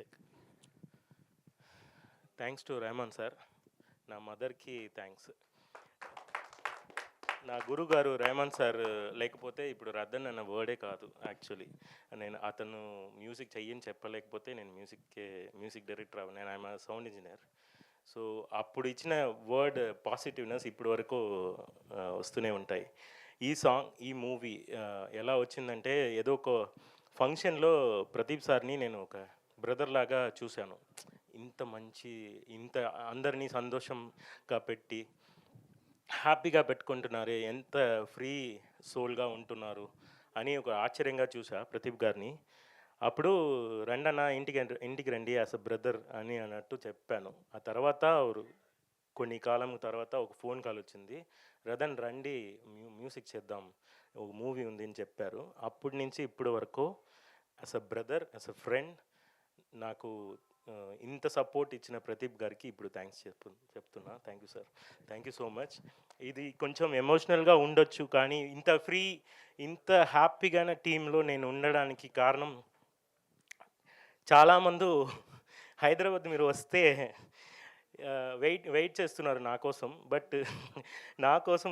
Check. Thanks to Rehman sir. నా మదర్‌కి thanks. నా గురుగారు రెహమాన్ సార్ లేకపోతే ఇప్పుడు 'రద్దన్' అన్న వర్డే కాదు యాక్చువల్లీ. అతను మ్యూజిక్ చెయ్యని చెప్పలేకపోతే నేను మ్యూజిక్ డైరెక్టర్ అవ్వను. I'm a sound engineer. So, అప్పుడు ఇచ్చిన వర్డ్ పాజిటివ్‌నెస్ ఇప్పటి వరకు వస్తూనే ఉంటాయి. ఈ మూవీ ఎలా వచ్చిందంటే ఏదో ఒక ఫంక్షన్‌లో ప్రదీప్ సార్‌ని నేను ఒక బ్రదర్ లాగా చూశాను. ఇంత అందరినీ సంతోషంగా పెట్టి హ్యాపీగా పెట్టుకుంటున్నారే, ఎంత ఫ్రీ సోల్‌గా ఉంటున్నారు అని ఒక ఆశ్చర్యంగా చూసా ప్రదీప్ గారిని. అప్పుడు రండన్నా ఇంటికి రండి యాస్ ఎ బ్రదర్ అని అన్నట్టు చెప్పాను. ఆ తర్వాత కొన్ని కాలం తర్వాత ఒక ఫోన్ కాల్ వచ్చింది. రదన్ రండి మ్యూజిక్ చేద్దాం, ఒక మూవీ ఉంది అని చెప్పారు. అప్పటి నుంచి ఇప్పటి వరకు as a brother, as a friend నాకు ఇంత సపోర్ట్ ఇచ్చిన ప్రదీప్ గారికి ఇప్పుడు థ్యాంక్స్ చెప్తున్నా. Thank you sir. Thank you so much. ఇది కొంచెం ఎమోషనల్గా ఉండొచ్చు, కానీ ఇంత హ్యాపీగానే టీంలో నేను ఉండడానికి కారణం చాలామంది హైదరాబాద్ మీరు వస్తే వెయిట్ చేస్తున్నారు నా కోసం. బట్ నా కోసం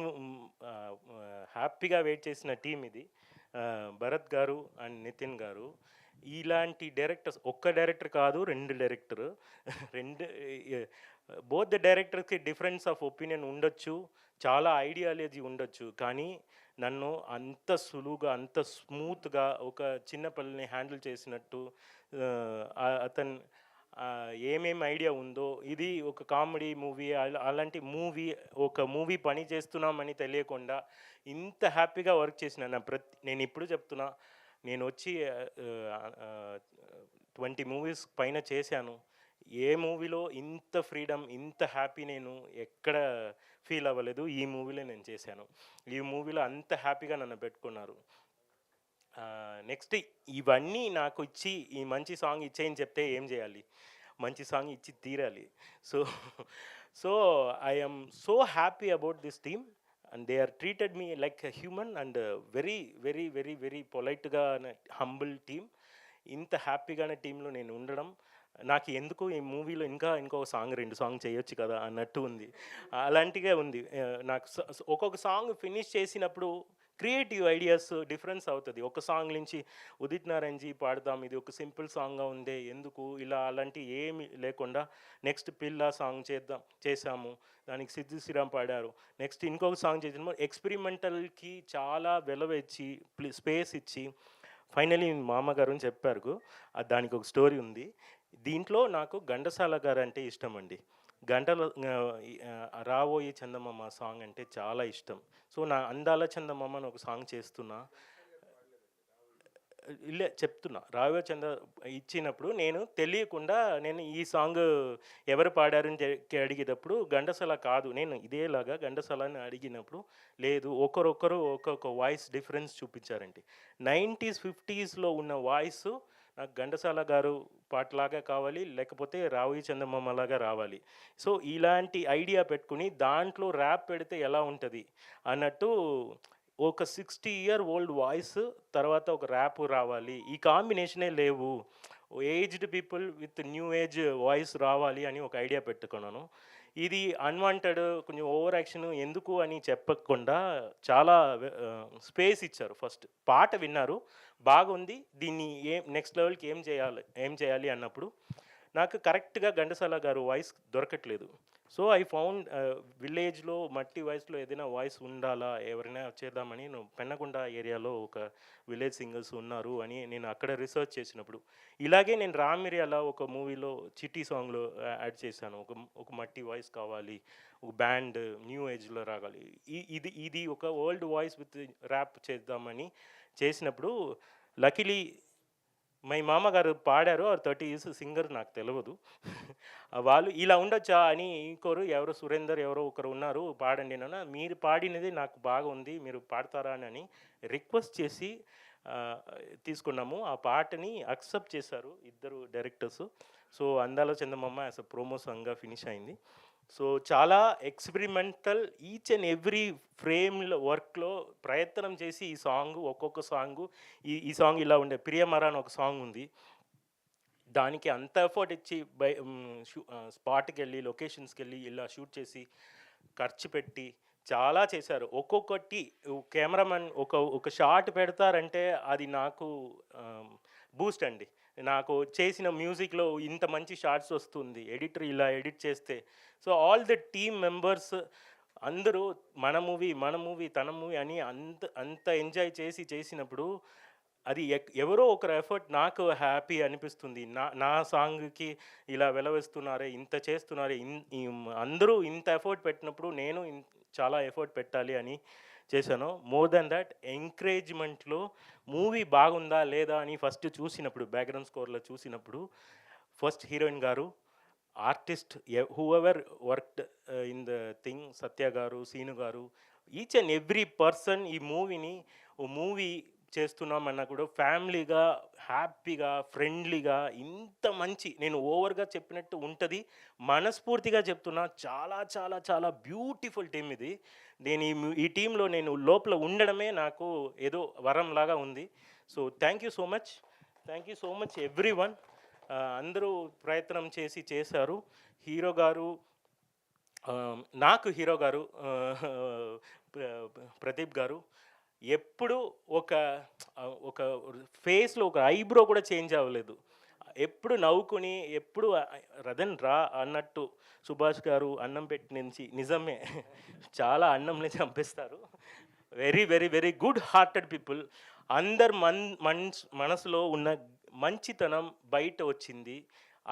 హ్యాపీగా వెయిట్ చేసిన టీం ఇది. భరత్ గారు అండ్ నితిన్ గారు, ఇలాంటి డైరెక్టర్స్, ఒక్క డైరెక్టర్ కాదు, 2 డైరెక్టర్, రెండు బోత్ ద డైరెక్టర్స్కి డిఫరెన్స్ ఆఫ్ ఒపీనియన్ ఉండొచ్చు, చాలా ఐడియాలజీ ఉండొచ్చు, కానీ నన్ను అంత సులువుగా, అంత స్మూత్గా ఒక చిన్న పిల్లని హ్యాండిల్ చేసినట్టు, అతను ఏమేమి ఐడియా ఉందో, ఇది ఒక కామెడీ మూవీ, అలాంటి ఒక మూవీ పని చేస్తున్నామని తెలియకుండా ఇంత హ్యాపీగా వర్క్ చేసిన నేను ఇప్పుడు చెప్తున్నా, నేను వచ్చి 20 మూవీస్ పైన చేశాను. ఏ మూవీలో ఇంత ఫ్రీడమ్, ఇంత హ్యాపీ నేను ఎక్కడ ఫీల్ అవ్వలేదు. ఈ మూవీలో నేను చేశాను. ఈ మూవీలో అంత హ్యాపీగా నన్ను పెట్టుకున్నారు. నెక్స్ట్ ఇవన్నీ నాకు ఇచ్చి ఈ మంచి సాంగ్ ఇచ్చేయని చెప్తే ఏం చేయాలి? మంచి సాంగ్ ఇచ్చి తీరాలి. So I am so happy about this team, and they are treated me like a human, and very very very very పొలైట్గా, హంబుల్ టీమ్. ఇంత హ్యాపీగానే టీంలో నేను ఉండడం నాకు ఎందుకు ఈ మూవీలో ఇంకో సాంగ్ 2 సాంగ్ చేయొచ్చు కదా అన్నట్టు ఉంది. అలాంటిగా ఉంది. నాకు ఒక్కొక్క సాంగ్ ఫినిష్ చేసినప్పుడు క్రియేటివ్ ఐడియాస్ డిఫరెన్స్ అవుతుంది. ఒక సాంగ్ నుంచి ఉదిత్ నారాయణజీ పాడదాం, ఇది ఒక సింపుల్ సాంగ్గా ఉందే, ఎందుకు ఇలా అలాంటి ఏమి లేకుండా నెక్స్ట్ పిల్ల సాంగ్ చేసాము, దానికి సిద్ధు శ్రీరామ్ పాడారు. నెక్స్ట్ ఇంకొక సాంగ్ చేసినాము. ఎక్స్పెరిమెంటల్కి చాలా వెలవ ఇచ్చి, స్పేస్ ఇచ్చి, ఫైనలీ మామగారు అని చెప్పారు. దానికి ఒక స్టోరీ ఉంది. దీంట్లో నాకు ఘంటసాల గారు అంటే ఇష్టం అండి. రావోయి చందమామ సాంగ్ అంటే చాలా ఇష్టం. సో నా అందాల చందమామ అని ఒక సాంగ్ చేస్తున్నా. చెప్తున్నా, రావోయి ఇచ్చినప్పుడు నేను తెలియకుండా ఈ సాంగ్ ఎవరు పాడారని అడిగేటప్పుడు ఘంటసాల కాదు, నేను ఇదేలాగా ఘంటసాలని అడిగినప్పుడు లేదు, ఒకరొకరు ఒక్కొక్క వాయిస్ డిఫరెన్స్ చూపించారండి. 90s 50sలో ఉన్న వాయిస్ నాకు ఘంటసాల గారు పాటలాగా కావాలి, లేకపోతే రావోయి చందమామలాగా రావాలి. సో ఇలాంటి ఐడియా పెట్టుకుని దాంట్లో ర్యాప్ పెడితే ఎలా ఉంటుంది అన్నట్టు, ఒక 60 ఇయర్ ఓల్డ్ వాయిస్ తర్వాత ఒక ర్యాప్ రావాలి, ఈ కాంబినేషనే లేవు, aged people with new age voice రావాలి అని ఒక ఐడియా పెట్టుకున్నాను. ఇది అన్వాంటెడ్, కొంచెం ఓవర్ యాక్షన్ ఎందుకు అని చెప్పకుండా చాలా స్పేస్ ఇచ్చారు. ఫస్ట్ పాట విన్నారు, బాగుంది, దీన్ని నెక్స్ట్ లెవెల్కి ఏం చేయాలి అన్నప్పుడు నాకు కరెక్ట్గా ఘంటసాల గారు వాయిస్ దొరకట్లేదు. సో ఐ ఫౌండ్ విలేజ్లో మట్టి వాయిస్లో ఏదైనా వాయిస్ ఉండాలా, ఎవరైనా చేద్దామని నేను పెన్నకొండ ఏరియాలో ఒక విలేజ్ సింగర్స్ ఉన్నారు అని నేను అక్కడ రీసెర్చ్ చేసినప్పుడు, ఇలాగే నేను రామిర్యాల ఒక మూవీలో చిట్టి సాంగ్లో యాడ్ చేశాను. ఒక మట్టి వాయిస్ కావాలి, ఒక బ్యాండ్ న్యూ ఏజ్లో రాగాలి, ఇది ఒక ఓల్డ్ వాయిస్ విత్ ర్యాప్ చేద్దామని చేసినప్పుడు, లక్కీలీ మై మామగారు పాడారు. 30 ఇయర్స్ సింగర్, నాకు తెలియదు. వాళ్ళు ఇలా ఉండొచ్చా అని ఇంకోరు ఎవరో సురేందర్ ఎవరో ఒకరు ఉన్నారు, పాడండి నాన్న, మీరు పాడినది నాకు బాగా ఉంది, మీరు పాడతారా అని రిక్వెస్ట్ చేసి తీసుకున్నాము. ఆ పాటని అక్సెప్ట్ చేశారు ఇద్దరు డైరెక్టర్స్. సో అందాల చందమామ యాజ్ అ ప్రోమో సాంగ్గా ఫినిష్ అయింది. సో చాలా ఎక్స్పెరిమెంటల్, ఈచ్ అండ్ ఎవ్రీ ఫ్రేమ్లో వర్క్లో ప్రయత్నం చేసి ఈ సాంగ్, ఒక్కొక్క సాంగు ఈ సాంగ్ ఇలా ఉండే, ప్రియమరా అని ఒక సాంగ్ ఉంది, దానికి అంత ఎఫర్ట్ ఇచ్చి స్పాట్కి వెళ్ళి లొకేషన్స్కి వెళ్ళి ఇలా షూట్ చేసి ఖర్చు పెట్టి చాలా చేశారు. ఒక్కొక్కటి కెమెరామెన్ ఒక షాట్ పెడతారంటే అది నాకు బూస్ట్ అండి. నాకు చేసిన మ్యూజిక్లో ఇంత మంచి షాట్స్ వస్తుంది, ఎడిటర్ ఇలా ఎడిట్ చేస్తే. So all the team members అందరూ మన మూవీ తన మూవీ అని అంత అంత ఎంజాయ్ చేసినప్పుడు అది ఎవరో ఒకరు ఎఫర్ట్ నాకు హ్యాపీ అనిపిస్తుంది. నా సాంగ్కి ఇలా వెలవేస్తున్నారే, ఇంత చేస్తున్నారే, అందరూ ఇంత ఎఫర్ట్ పెట్టినప్పుడు నేను చాలా ఎఫర్ట్ పెట్టాలి అని చేశాను. మోర్ దెన్ దట్ ఎంకరేజ్మెంట్లో మూవీ బాగుందా లేదా అని ఫస్ట్ చూసినప్పుడు, బ్యాక్గ్రౌండ్ స్కోర్లో చూసినప్పుడు ఫస్ట్ హీరోయిన్ గారు, artist whoever worked in the thing, Satya గారు, సీను గారు, ఈచ్ అండ్ ఎవ్రీ పర్సన్ ఈ మూవీని మూవీ చేస్తున్నామన్నా కూడా ఫ్యామిలీగా, హ్యాపీగా, ఫ్రెండ్లీగా, ఇంత మంచి, నేను ఓవర్గా చెప్పినట్టు ఉంటుంది, మనస్ఫూర్తిగా చెప్తున్నా, చాలా చాలా చాలా బ్యూటిఫుల్ టీమ్ ఇది. నేను ఈ టీంలో నేను లోపల ఉండడమే నాకు ఏదో వరంలాగా ఉంది. So thank you so much every one. అందరూ ప్రయత్నం చేశారు. హీరో గారు, నాకు హీరో గారు ప్రదీప్ గారు ఎప్పుడు ఒక ఫేస్లో ఒక ఐబ్రో కూడా చేంజ్ అవ్వలేదు. ఎప్పుడు నవ్వుకుని, ఎప్పుడు రదన్ రా అన్నట్టు. సుభాష్ గారు అన్నం పెట్టి నుంచి నిజమే చాలా అన్నంని చంపేస్తారు. Very very very good hearted people. అందరు మనసులో ఉన్న మంచితనం బయట వచ్చింది.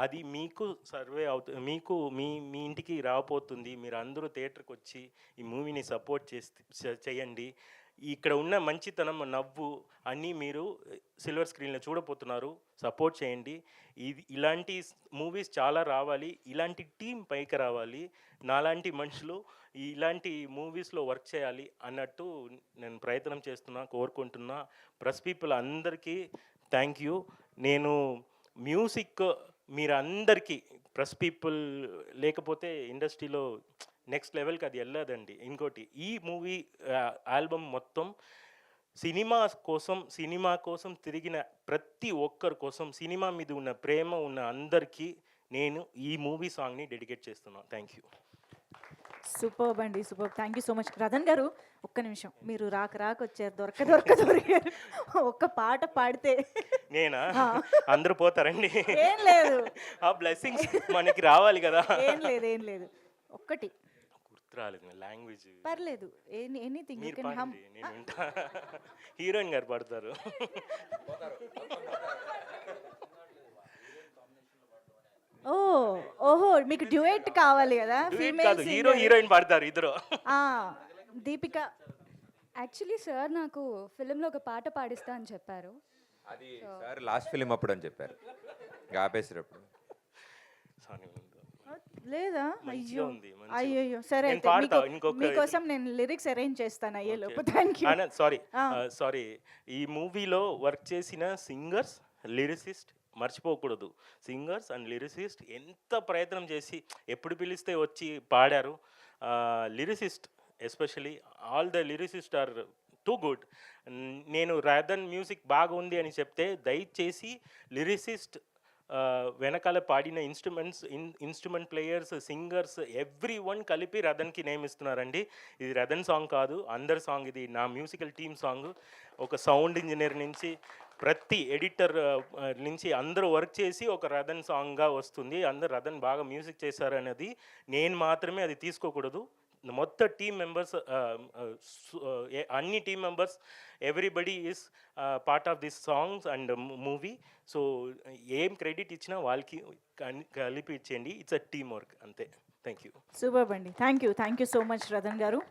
అది మీకు సర్వే అవుతుంది, మీకు మీ ఇంటికి రాబోతుంది. మీరు అందరూ థియేటర్కి వచ్చి ఈ మూవీని సపోర్ట్ చేయండి. ఇక్కడ ఉన్న మంచితనం, నవ్వు అన్నీ మీరు సిల్వర్ స్క్రీన్లో చూడబోతున్నారు. సపోర్ట్ చేయండి. ఇలాంటి మూవీస్ చాలా రావాలి, ఇలాంటి టీం పైకి రావాలి, నాలాంటి మనుషులు ఇలాంటి మూవీస్లో వర్క్ చేయాలి అన్నట్టు నేను ప్రయత్నం కోరుకుంటున్నా. ప్రెస్ పీపుల్ అందరికీ థ్యాంక్ యూ. నేను మ్యూజిక్ మీరందరికీ, ప్రెస్ పీపుల్ లేకపోతే ఇండస్ట్రీలో నెక్స్ట్ లెవెల్కి అది వెళ్ళదండి. ఇంకోటి, ఈ మూవీ ఆల్బమ్ మొత్తం సినిమా కోసం తిరిగిన ప్రతి ఒక్కరి కోసం, సినిమా మీద ఉన్న ప్రేమ ఉన్న అందరికీ నేను ఈ మూవీ సాంగ్ని డెడికేట్ చేస్తున్నాను. Thank you. సూపర్బ్ అండి, super. Thank you so much. Ratan garu, ఒక్క నిమిషం, మీరు రాక వచ్చారు, దొరకారు. ఒక్క పాట పాడితే. నేనా? అందరూ పోతారండి. ఏం లేదు, ఆ బ్లెస్సింగ్స్ మనకి రావాలి కదా. ఏం లేదు, ఒక్కటి రాలేదు లాంగ్వేజ్. పర్లేదు, anything you can hum. Heroine garu పడతారు. ఓహో, మీకు డ్యూయెట్ కావాలి కదా? ఫీమేల్ హీరోయిన్ పడతారు ఇద్దరు. దీపిక. యాక్చువల్లీ సార్ నాకు ఫిలింలో ఒక పాట పాడిస్తా అని చెప్పారు. అది సార్ లాస్ట్ ఫిలిం అప్పుడు అని చెప్పారు, ఆపేసినప్పుడు. లేదా? అయ్యో సరే, మీకోసం నేను లిరిక్స్ అరేంజ్ చేస్తాను అయ్యేలోపు. Thank you. సారీ, ఈ మూవీలో వర్క్ చేసిన సింగర్స్, లిరిసిస్ట్ మర్చిపోకూడదు. సింగర్స్ అండ్ లిరిసిస్ట్ ఎంత ప్రయత్నం చేసి ఎప్పుడు పిలిస్తే వచ్చి పాడారు. Lyricist especially, all the lyricist are too good. నేను రాదన్ మ్యూజిక్ బాగుంది అని చెప్తే దయచేసి లిరిసిస్ట్ వెనకాల పాడిన instrument players, singers, every one కలిపి రథన్కి నేమ్ ఇస్తున్నారండి. ఇది రథన్ సాంగ్ కాదు, అందరి సాంగ్. ఇది నా మ్యూజికల్ టీమ్ సాంగ్. ఒక సౌండ్ ఇంజనీర్ నుంచి ప్రతి ఎడిటర్ నుంచి అందరూ వర్క్ చేసి ఒక రథన్ సాంగ్గా వస్తుంది. అందరు రథన్ బాగా మ్యూజిక్ చేశారు అనేది నేను మాత్రమే అది తీసుకోకూడదు. మొత్తం టీమ్ మెంబర్స్, అన్ని team members, everybody is part of this songs and movie. So ఏం క్రెడిట్ ఇచ్చినా వాళ్ళకి కలిపి ఇచ్చేయండి. ఇట్స్ అ టీమ్ వర్క్, అంతే. Thank you. సూపర్ అండి. Thank you so much Ratan గారు.